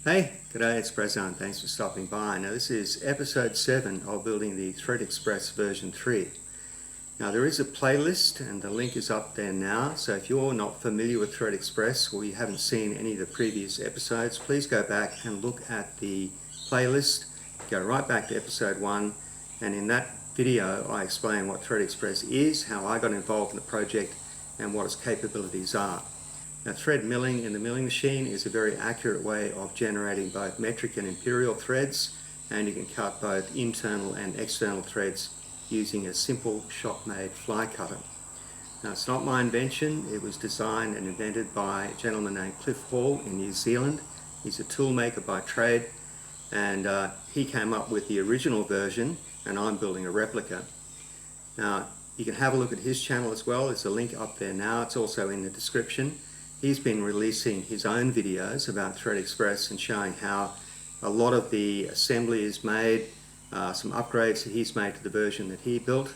Hey, g'day, it's Brazan. Thanks for stopping by. Now this is episode 7 of building the Threadexpress version 3. Now there is a playlist and the link is up there now, so if you're not familiar with Threadexpress or you haven't seen any of the previous episodes, please go back and look at the playlist. Go right back to episode 1, and in that video I explain what Threadexpress is, how I got involved in the project and what its capabilities are. Now, thread milling in the milling machine is a very accurate way of generating both metric and imperial threads, and you can cut both internal and external threads using a simple shop-made fly cutter. Now, it's not my invention. It was designed and invented by a gentleman named Cliff Hall in New Zealand. He's a toolmaker by trade, and he came up with the original version, and I'm building a replica. Now, you can have a look at his channel as well. There's a link up there now. It's also in the description. He's been releasing his own videos about Threadexpress and showing how a lot of the assembly is made, some upgrades that he's made to the version that he built,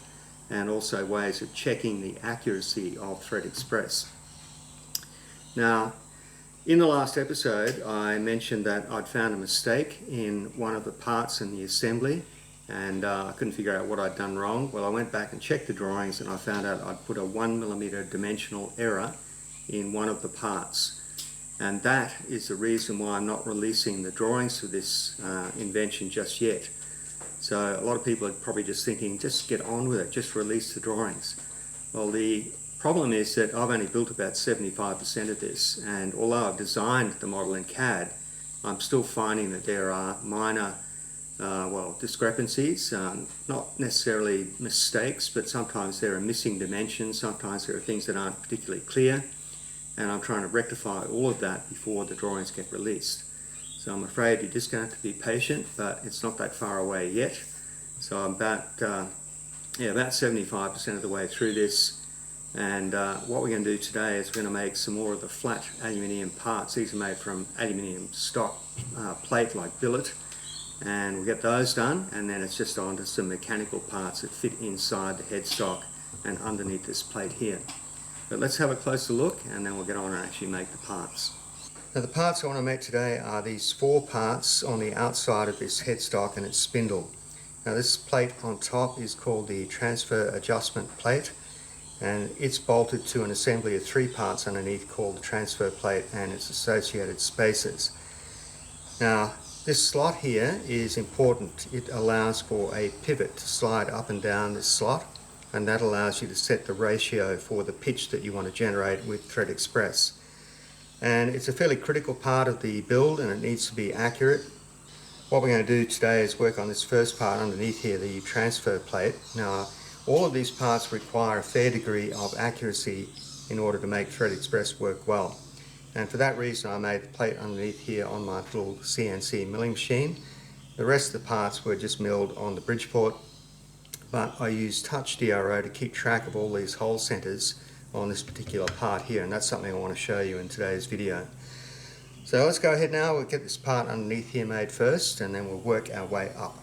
and also ways of checking the accuracy of Threadexpress. Now, in the last episode, I mentioned that I'd found a mistake in one of the parts in the assembly, and I couldn't figure out what I'd done wrong. Well, I went back and checked the drawings, and I found out I'd put a 1mm dimensional error in one of the parts, and that is the reason why I'm not releasing the drawings for this invention just yet. So a lot of people are probably just thinking, just get on with it, just release the drawings. Well, the problem is that I've only built about 75% of this, and although I've designed the model in CAD, I'm still finding that there are minor discrepancies, not necessarily mistakes, but sometimes there are missing dimensions, sometimes there are things that aren't particularly clear, and I'm trying to rectify all of that before the drawings get released. So I'm afraid you're just going to have to be patient, but it's not that far away yet. So I'm about 75% of the way through this, and what we're going to do today is we're going to make some more of the flat aluminium parts. These are made from aluminium stock plate like billet, and we'll get those done, and then it's just on to some mechanical parts that fit inside the headstock and underneath this plate here. But let's have a closer look, and then we'll get on and actually make the parts. Now, the parts I want to make today are these 4 parts on the outside of this headstock and its spindle. Now, this plate on top is called the transfer adjustment plate, and it's bolted to an assembly of 3 parts underneath called the transfer plate and its associated spacers. Now, this slot here is important. It allows for a pivot to slide up and down this slot, and that allows you to set the ratio for the pitch that you want to generate with Threadexpress. And it's a fairly critical part of the build, and it needs to be accurate. What we're going to do today is work on this first part underneath here, the transfer plate. Now, all of these parts require a fair degree of accuracy in order to make Threadexpress work well. And for that reason, I made the plate underneath here on my little CNC milling machine. The rest of the parts were just milled on the Bridgeport, but I use TouchDRO to keep track of all these hole centers on this particular part here, and that's something I want to show you in today's video. So let's go ahead now, we'll get this part underneath here made first, and then we'll work our way up.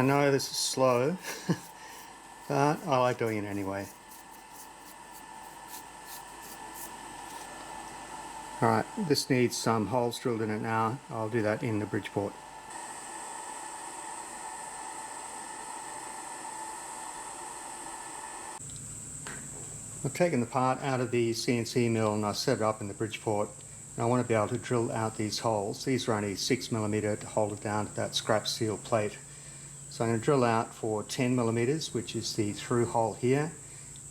I know this is slow, but I like doing it anyway. Alright, this needs some holes drilled in it now. I'll do that in the Bridgeport. I've taken the part out of the CNC mill and I set it up in the Bridgeport. And I want to be able to drill out these holes. These are only 6mm to hold it down to that scrap steel plate. So I'm going to drill out for 10mm, which is the through hole here.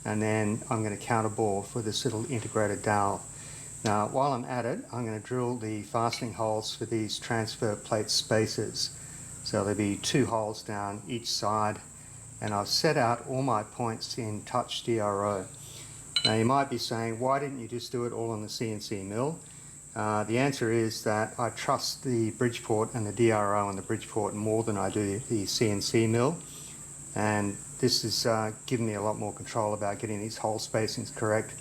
And then I'm going to counterbore for this little integrated dowel. Now while I'm at it, I'm going to drill the fastening holes for these transfer plate spacers. So there'll be 2 holes down each side, and I've set out all my points in TouchDRO. Now you might be saying, why didn't you just do it all on the CNC mill? The answer is that I trust the Bridgeport and the DRO on the Bridgeport more than I do the CNC mill, and this has given me a lot more control about getting these hole spacings correct,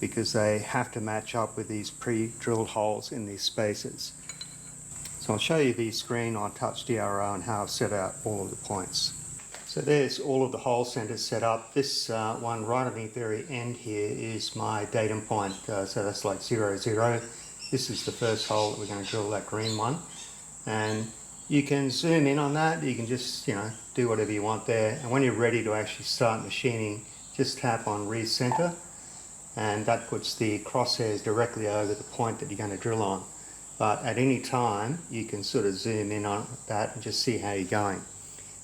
because they have to match up with these pre-drilled holes in these spacers. So I'll show you the screen on TouchDRO and how I've set out all of the points. So there's all of the hole centers set up. This one right on the very end here is my datum point, so that's like 0, 0. This is the first hole that we're going to drill, that green one. And you can zoom in on that, you can just, do whatever you want there. And when you're ready to actually start machining, just tap on recenter, and that puts the crosshairs directly over the point that you're going to drill on. But at any time you can sort of zoom in on that and just see how you're going.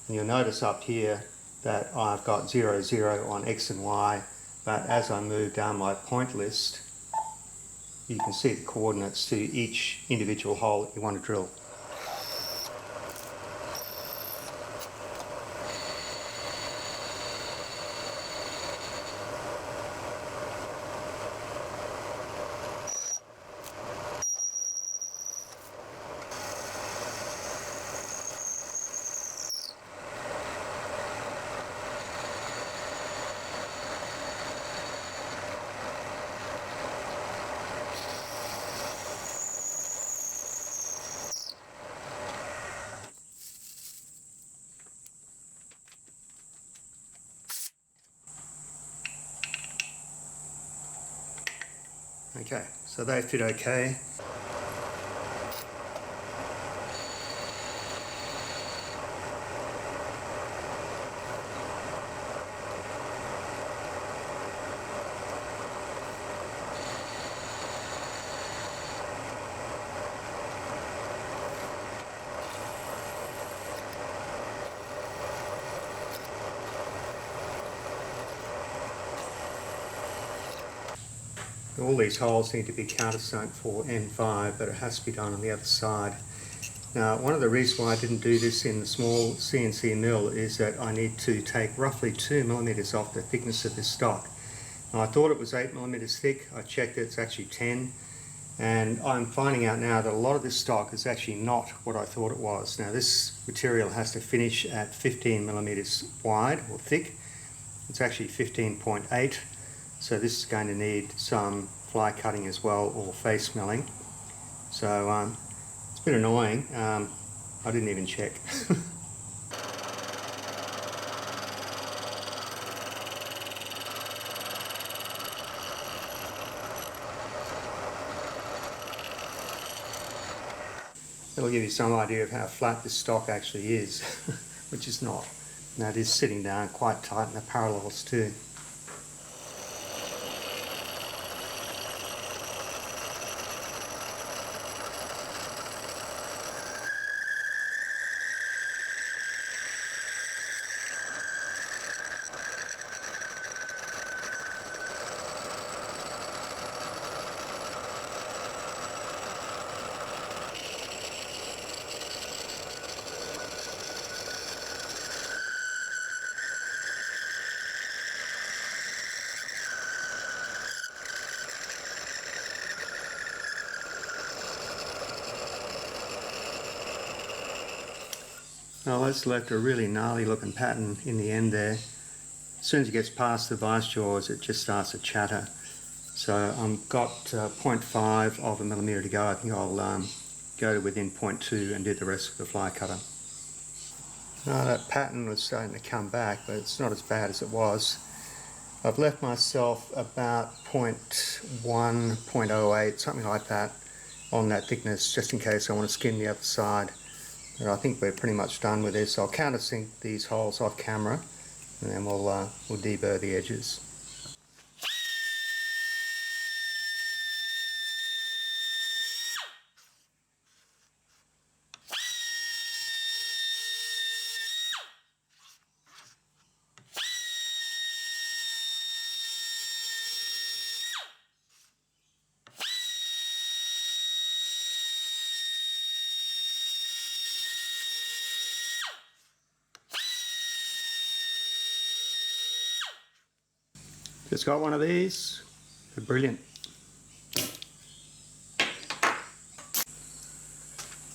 And you'll notice up here that I've got 0, 0 on X and Y, but as I move down my point list, you can see the coordinates to each individual hole that you want to drill. Okay, so they fit okay. All these holes need to be countersunk for N5, but it has to be done on the other side. Now, one of the reasons why I didn't do this in the small CNC mill is that I need to take roughly 2mm off the thickness of this stock. Now, I thought it was 8mm thick. I checked it, it's actually 10. And I'm finding out now that a lot of this stock is actually not what I thought it was. Now, this material has to finish at 15mm wide or thick. It's actually 15.8. So this is going to need some fly cutting as well, or face milling. So it's a bit annoying. I didn't even check. That'll give you some idea of how flat this stock actually is, which is not. And that is sitting down quite tight in the parallels too. Well, that's left a really gnarly looking pattern in the end there. As soon as it gets past the vice jaws, it just starts to chatter. So I've got 0.5 of a millimetre to go. I think I'll go to within 0.2 and do the rest with the fly cutter. That pattern was starting to come back, but it's not as bad as it was. I've left myself about 0.1, 0.08, something like that, on that thickness, just in case I want to skin the other side. But I think we're pretty much done with this. I'll countersink these holes off camera, and then we'll deburr the edges. Just got one of these. They're brilliant.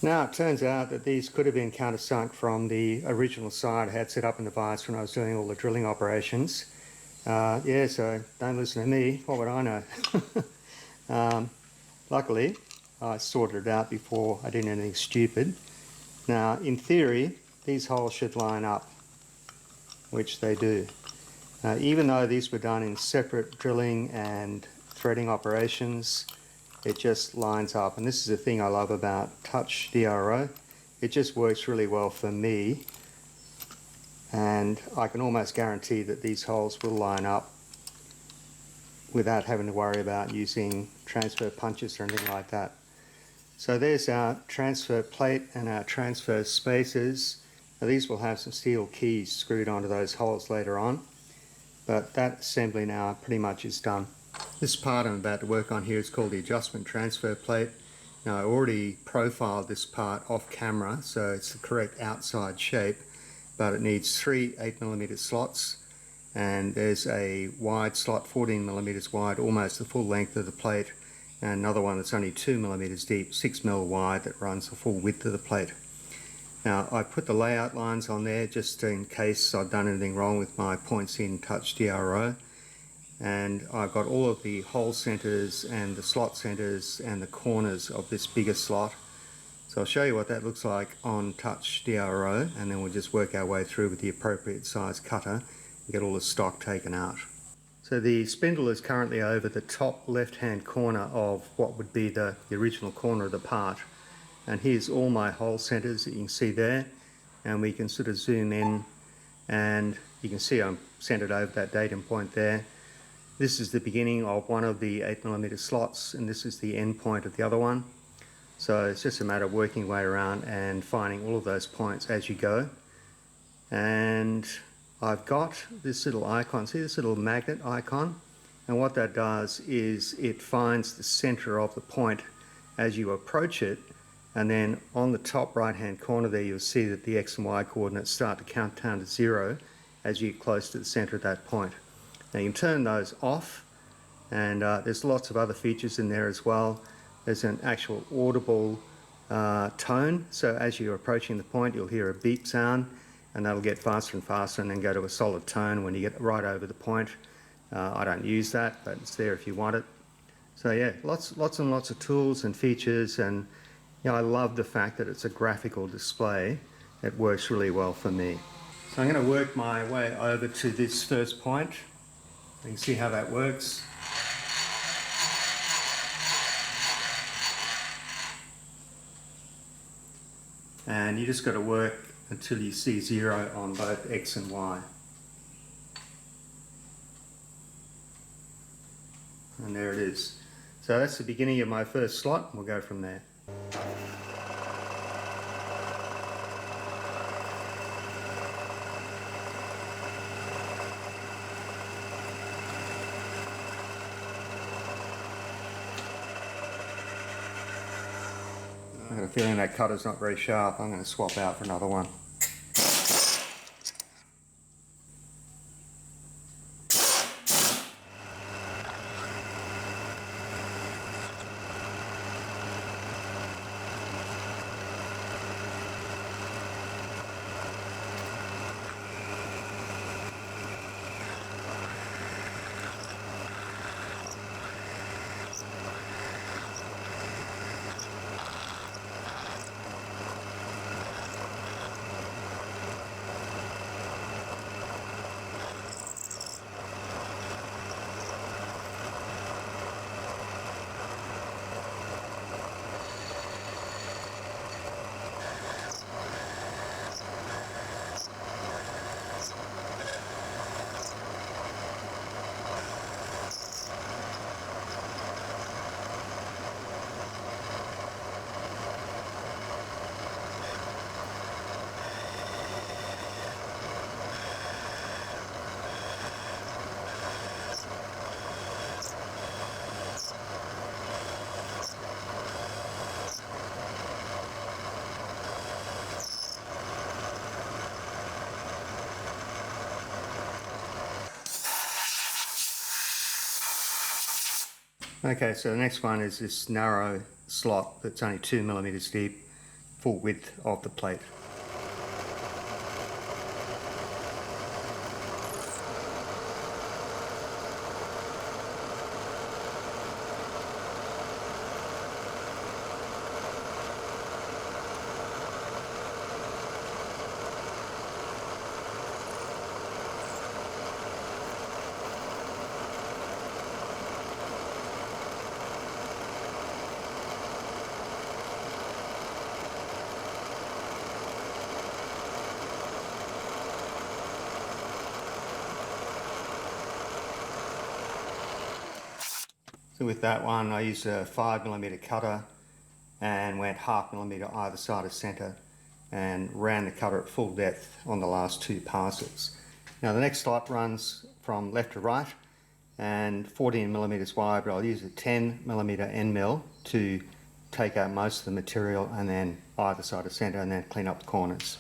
Now it turns out that these could have been countersunk from the original side I had set up in the vise when I was doing all the drilling operations. Yeah, so don't listen to me. What would I know? Luckily, I sorted it out before I did anything stupid. Now, in theory, these holes should line up, which they do. Even though these were done in separate drilling and threading operations, it just lines up. And this is the thing I love about TouchDRO. It just works really well for me, and I can almost guarantee that these holes will line up without having to worry about using transfer punches or anything like that. So there's our transfer plate and our transfer spacers. Now these will have some steel keys screwed onto those holes later on, but that assembly now pretty much is done. This part I'm about to work on here is called the adjustment transfer plate. Now I already profiled this part off camera, so it's the correct outside shape, but it needs 3 8mm slots, and there's a wide slot, 14mm wide, almost the full length of the plate, and another one that's only 2mm deep, 6mm wide, that runs the full width of the plate. Now I put the layout lines on there just in case I've done anything wrong with my points in TouchDRO, and I've got all of the hole centers and the slot centers and the corners of this bigger slot. So I'll show you what that looks like on TouchDRO, and then we'll just work our way through with the appropriate size cutter and get all the stock taken out. So the spindle is currently over the top left hand corner of what would be the original corner of the part, and here's all my hole centers that you can see there, and we can sort of zoom in and you can see I'm centered over that datum point there. This is the beginning of one of the 8mm slots, and this is the end point of the other one. So it's just a matter of working your way around and finding all of those points as you go. And I've got this little icon, see this little magnet icon? And what that does is it finds the center of the point as you approach it, and then on the top right hand corner there you'll see that the X and Y coordinates start to count down to 0 as you get close to the center of that point. Now you can turn those off, and there's lots of other features in there as well. There's an actual audible tone, so as you're approaching the point you'll hear a beep sound, and that'll get faster and faster and then go to a solid tone when you get right over the point. I don't use that, but it's there if you want it. So yeah, lots and lots of tools and features, and you know, I love the fact that it's a graphical display. It works really well for me. So I'm going to work my way over to this first point. You can see how that works. And you just got to work until you see 0 on both X and Y. And there it is. So that's the beginning of my first slot, and we'll go from there. I have a feeling that cutter's not very sharp. I'm going to swap out for another one. Okay, so the next one is this narrow slot that's only 2mm deep, full width of the plate. So with that one I used a 5mm cutter and went 0.5mm either side of centre and ran the cutter at full depth on the last 2 passes. Now the next slot runs from left to right and 14mm wide, but I'll use a 10mm end mill to take out most of the material and then either side of centre and then clean up the corners.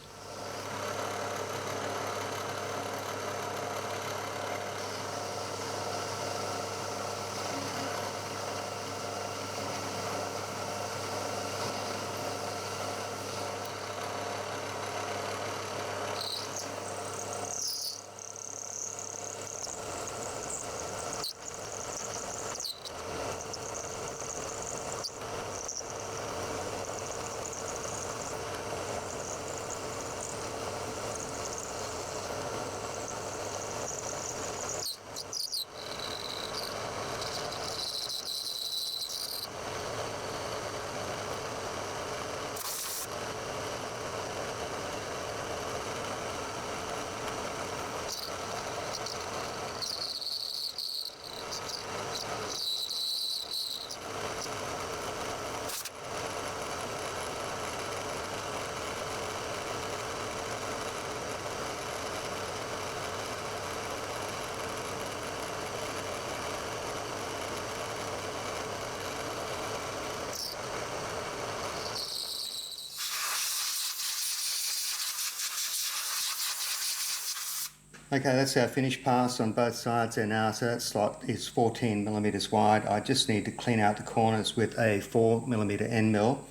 Okay, that's our finished pass on both sides there now. So that slot is 14mm wide. I just need to clean out the corners with a 4mm end mill.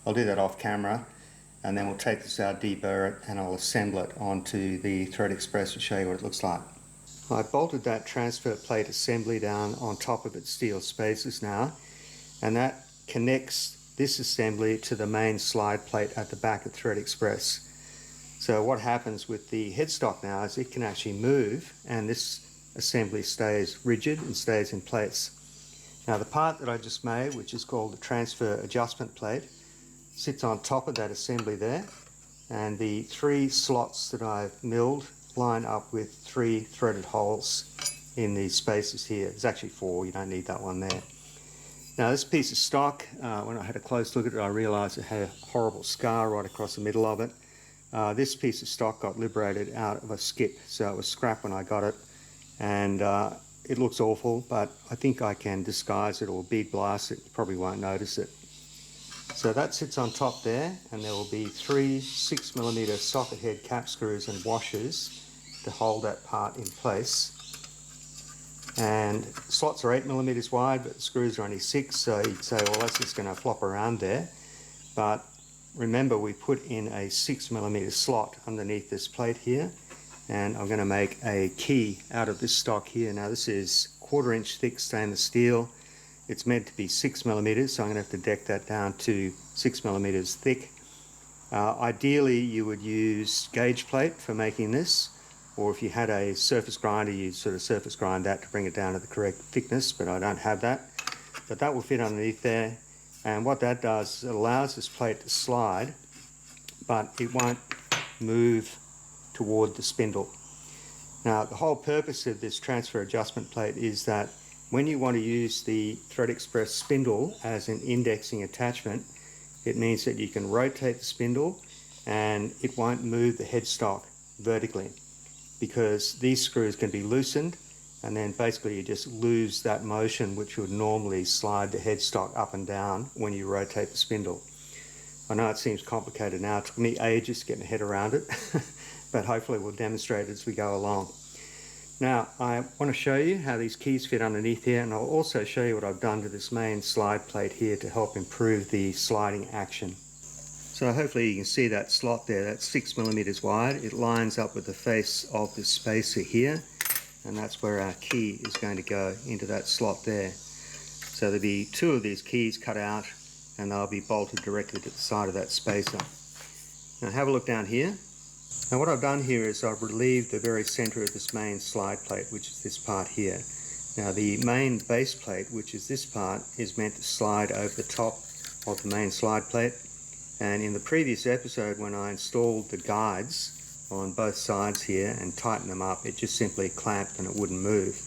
I'll do that off camera, and then we'll take this out, deburr it, and I'll assemble it onto the Threadexpress to show you what it looks like. I bolted that transfer plate assembly down on top of its steel spacers now, and that connects this assembly to the main slide plate at the back of Threadexpress. So what happens with the headstock now is it can actually move, and this assembly stays rigid and stays in place. Now the part that I just made, which is called the transfer adjustment plate, sits on top of that assembly there, and the 3 slots that I've milled line up with 3 threaded holes in these spaces here. There's actually 4, you don't need that one there. Now this piece of stock, when I had a close look at it, I realised it had a horrible scar right across the middle of it. This piece of stock got liberated out of a skip, so it was scrap when I got it, and it looks awful, but I think I can disguise it or bead blast it. You probably won't notice it. So that sits on top there, and there will be 3 6mm socket head cap screws and washers to hold that part in place. And slots are 8mm wide, but the screws are only 6, so you'd say, well, that's just going to flop around there. But remember, we put in a 6mm slot underneath this plate here, and I'm going to make a key out of this stock here. Now this is 1/4 inch thick stainless steel. It's meant to be 6mm, so I'm going to have to deck that down to 6mm thick. Ideally you would use gauge plate for making this, or if you had a surface grinder, you'd sort of surface grind that to bring it down to the correct thickness, but I don't have that. But that will fit underneath there, and what that does is it allows this plate to slide, but it won't move toward the spindle. Now the whole purpose of this transfer adjustment plate is that when you want to use the Threadexpress spindle as an indexing attachment, it means that you can rotate the spindle and it won't move the headstock vertically, because these screws can be loosened, and then basically you just lose that motion which would normally slide the headstock up and down when you rotate the spindle. I know it seems complicated now. It took me ages to get my head around it, but hopefully we'll demonstrate it as we go along. Now I want to show you how these keys fit underneath here, and I'll also show you what I've done to this main slide plate here to help improve the sliding action. So hopefully you can see that slot there, that's 6mm wide. It lines up with the face of the spacer here, and that's where our key is going to go, into that slot there. So there'll be 2 of these keys cut out, and they'll be bolted directly to the side of that spacer. Now have a look down here. Now what I've done here is I've relieved the very center of this main slide plate, which is this part here. Now the main base plate, which is this part, is meant to slide over the top of the main slide plate. And in the previous episode, when I installed the guides on both sides here and tightened them up, it just simply clamped and it wouldn't move.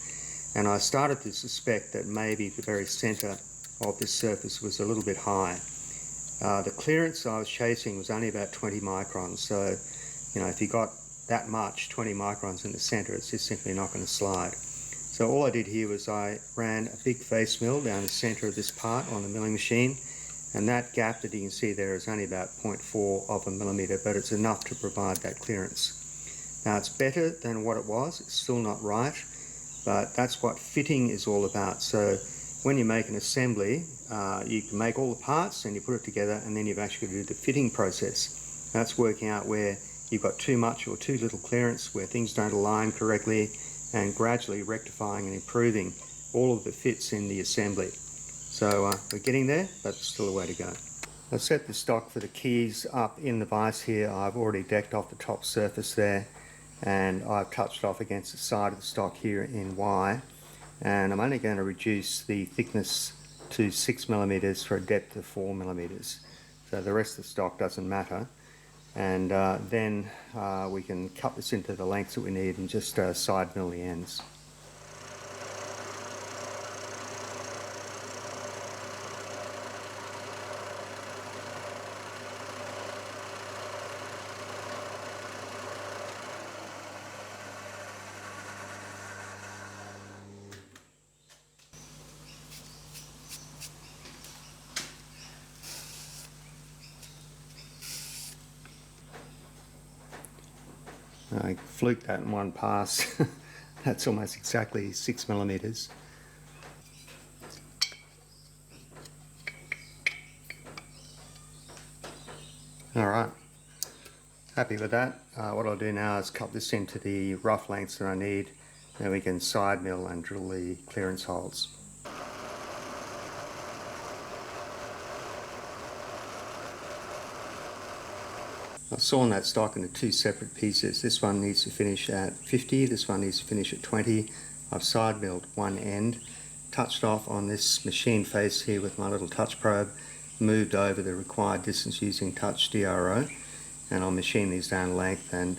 And I started to suspect that maybe the very center of this surface was a little bit high. The clearance I was chasing was only about 20 microns, so you know, if you got that much, 20 microns in the center, it's just simply not going to slide. So all I did here was I ran a big face mill down the center of this part on the milling machine, and that gap that you can see there is only about 0.4 of a millimeter, but it's enough to provide that clearance. Now it's better than what it was, it's still not right, but that's what fitting is all about. So when you make an assembly, you can make all the parts and you put it together, and then you've actually got to do the fitting process. That's working out where you've got too much or too little clearance, where things don't align correctly, and gradually rectifying and improving all of the fits in the assembly. So we're getting there, but still a way to go. I've set the stock for the keys up in the vise here. I've already decked off the top surface there, and I've touched off against the side of the stock here in Y, and I'm only going to reduce the thickness to 6mm for a depth of 4mm. So the rest of the stock doesn't matter. And then we can cut this into the lengths that we need and just side mill the ends. I fluked that in one pass. That's almost exactly 6mm. Alright, happy with that. What I'll do now is cut this into the rough lengths that I need, then we can side mill and drill the clearance holes. I've sawn that stock into 2 separate pieces. This one needs to finish at 50, this one needs to finish at 20. I've side milled one end, touched off on this machine face here with my little touch probe, moved over the required distance using TouchDRO, and I'll machine these down length. And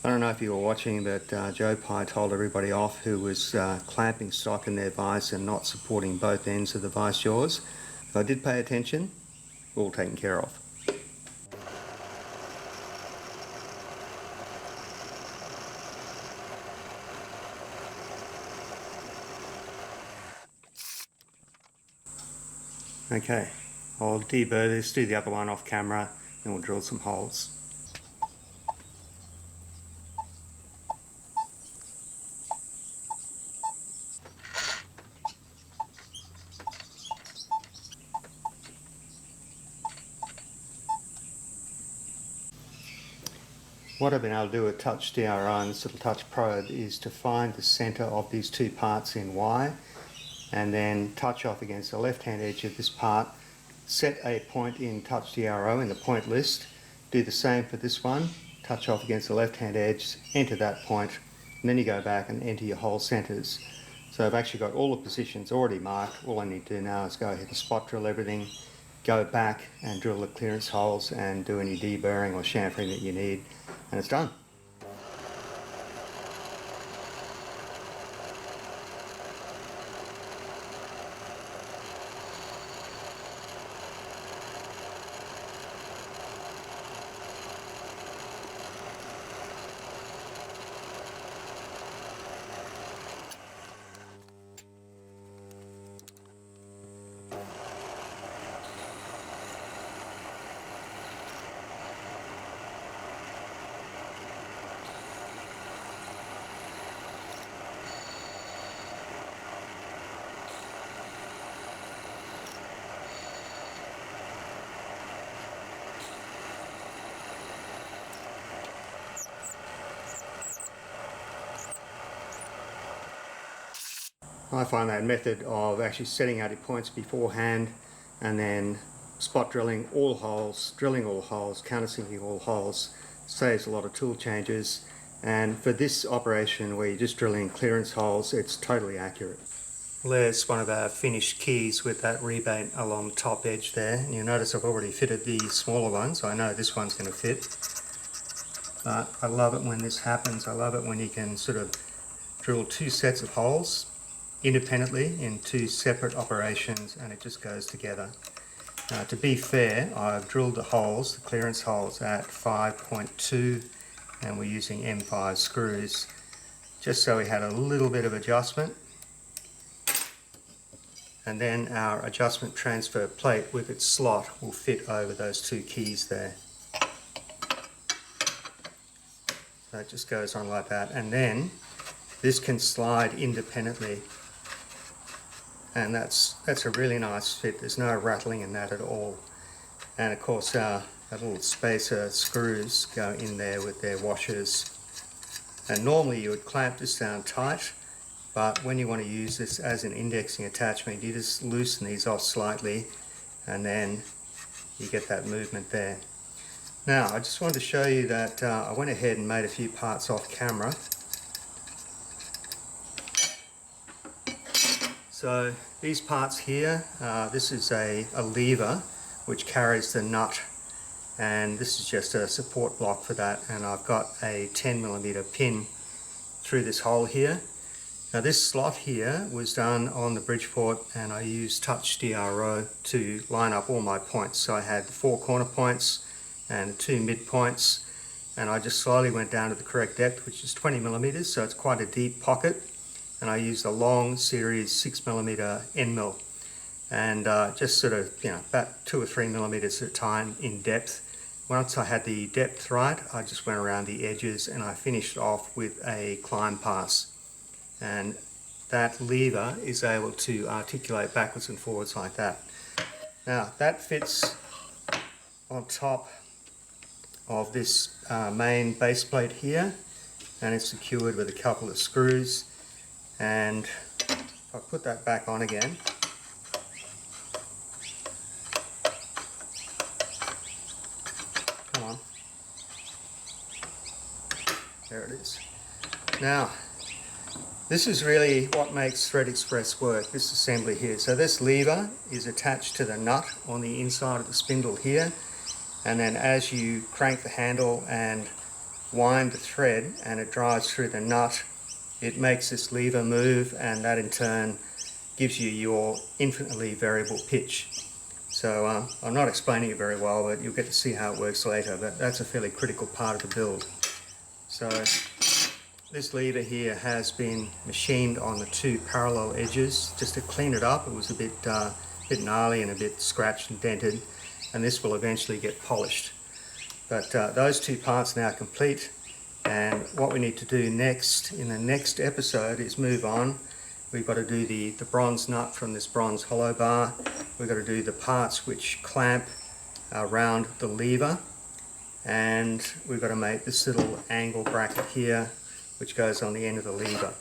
I don't know if you were watching, but Joe Pye told everybody off who was clamping stock in their vise and not supporting both ends of the vise jaws. If I did pay attention, all taken care of. Okay, I'll deburr this, do the other one off camera, and we'll drill some holes. What I've been able to do with TouchDRO and this little touch probe is to find the center of these 2 parts in Y, and then touch off against the left hand edge of this part, set a point in TouchDRO in the point list, do the same for this one, touch off against the left hand edge, enter that point, and then you go back and enter your hole centers. So I've actually got all the positions already marked. All I need to do now is go ahead and spot drill everything, go back and drill the clearance holes and do any deburring or chamfering that you need, and it's done. I find that method of actually setting out your points beforehand and then spot drilling all holes, countersinking all holes, saves a lot of tool changes. And for this operation where you're just drilling clearance holes, it's totally accurate. There's one of our finished keys with that rebate along the top edge there. And you'll notice I've already fitted the smaller one, so I know this one's going to fit. But I love it when this happens. I love it when you can sort of drill two sets of holes independently in two separate operations and it just goes together. Now, to be fair, I've drilled the holes, the clearance holes, at 5.2 and we're using M5 screws just so we had a little bit of adjustment. And then our adjustment transfer plate with its slot will fit over those two keys there. So it just goes on like that, and then this can slide independently, and that's a really nice fit. There's no rattling in that at all. And of course our little spacer screws go in there with their washers, and normally you would clamp this down tight, but when you want to use this as an indexing attachment, you just loosen these off slightly and then you get that movement there. Now, I just wanted to show you that I went ahead and made a few parts off camera. So these parts here, this is a lever which carries the nut, and this is just a support block for that, and I've got a 10mm pin through this hole here. Now this slot here was done on the Bridgeport, and I used TouchDRO to line up all my points. So I had the 4 corner points and 2 mid points, and I just slowly went down to the correct depth, which is 20mm, so it's quite a deep pocket. And I used a long series 6mm end mill, and just sort of, about 2 or 3mm at a time in depth. Once I had the depth right, I just went around the edges and I finished off with a climb pass. And that lever is able to articulate backwards and forwards like that. Now that fits on top of this main base plate here, and it's secured with a couple of screws. And if I put that back on again, come on, there it is. Now this is really what makes Threadexpress work, this assembly here. So this lever is attached to the nut on the inside of the spindle here, and then as you crank the handle and wind the thread and it drives through the nut, it makes this lever move, and that in turn gives you your infinitely variable pitch. So I'm not explaining it very well, but you'll get to see how it works later, but that's a fairly critical part of the build. So this lever here has been machined on the 2 parallel edges just to clean it up. It was a bit gnarly and a bit scratched and dented, and this will eventually get polished. But those 2 parts are now complete, and what we need to do next in the next episode is move on. We've got to do the bronze nut from this bronze hollow bar. We've got to do the parts which clamp around the lever, and we've got to make this little angle bracket here which goes on the end of the lever.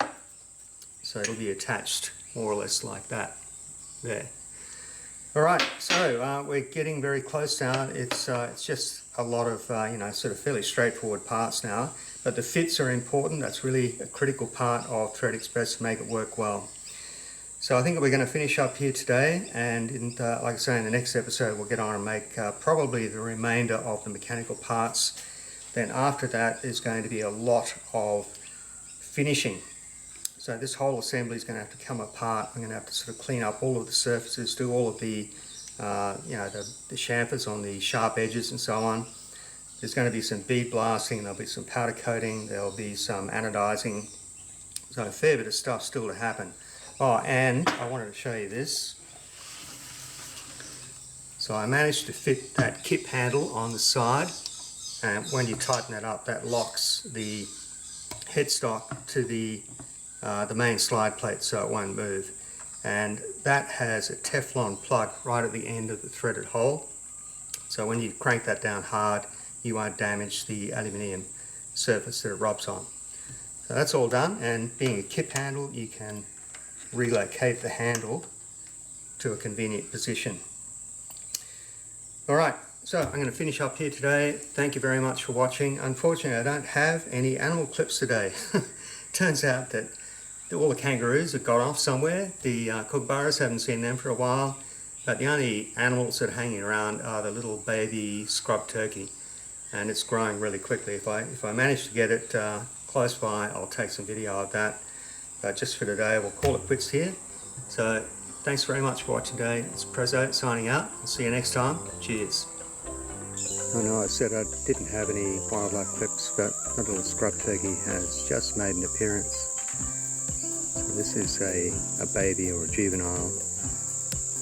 So it'll be attached more or less like that there. Alright, so we're getting very close now. It's just a lot of sort of fairly straightforward parts now, but the fits are important. That's really a critical part of Threadexpress to make it work well. So I think we're going to finish up here today, and like I say, in the next episode we'll get on and make probably the remainder of the mechanical parts. Then after that there's going to be a lot of finishing. So this whole assembly is going to have to come apart. I'm going to have to sort of clean up all of the surfaces, do all of the the chamfers on the sharp edges and so on. There's going to be some bead blasting, there'll be some powder coating, there'll be some anodizing. So a fair bit of stuff still to happen. Oh, and I wanted to show you this. So I managed to fit that kip handle on the side, and when you tighten it up, that locks the headstock to the main slide plate so it won't move. And that has a Teflon plug right at the end of the threaded hole. So when you crank that down hard, you won't damage the aluminium surface that it rubs on. So that's all done, and being a kip handle, you can relocate the handle to a convenient position. Alright, so I'm going to finish up here today. Thank you very much for watching. Unfortunately, I don't have any animal clips today. Turns out that all the kangaroos have got off somewhere. The kookaburras, haven't seen them for a while. But the only animals that are hanging around are the little baby scrub turkey. And it's growing really quickly. If I manage to get it close by, I'll take some video of that. But just for today, we'll call it quits here. So thanks very much for watching today. It's Prezzo signing out. I'll see you next time. Cheers. I know I said I didn't have any wildlife clips, but the little scrub turkey has just made an appearance. So this is a baby or a juvenile,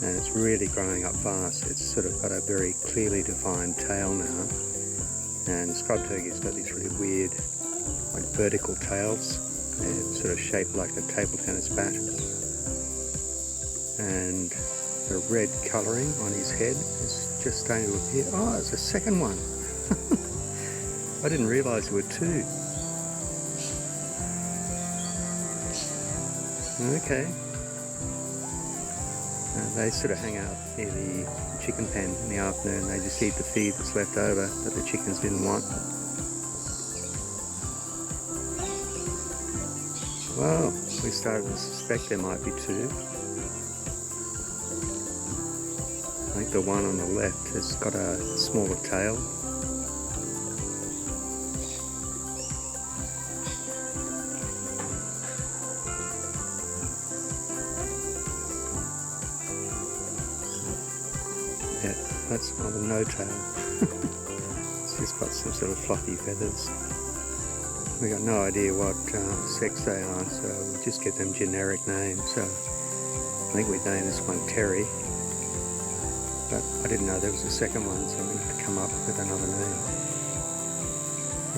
and it's really growing up fast. It's sort of got a very clearly defined tail now, and scrub turkey's got these really weird, like vertical tails. They're sort of shaped like a table tennis bat, and the red colouring on his head is just starting to appear. Oh, it's a second one. I didn't realise there were two. Okay. They sort of hang out near the chicken pen in the afternoon. They just eat the feed that's left over that the chickens didn't want. Well, we started to suspect there might be two. I think the one on the left has got a smaller tail. Yeah, that's not a no tail. It's just got some sort of fluffy feathers. We got no idea what sex they are, so we just give them generic names. So I think we'd name this one Terry. But I didn't know there was a second one, so I'm going to have to come up with another name.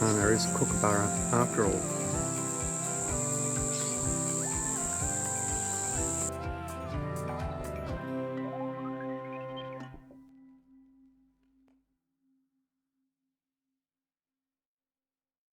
Oh, there is a kookaburra after all.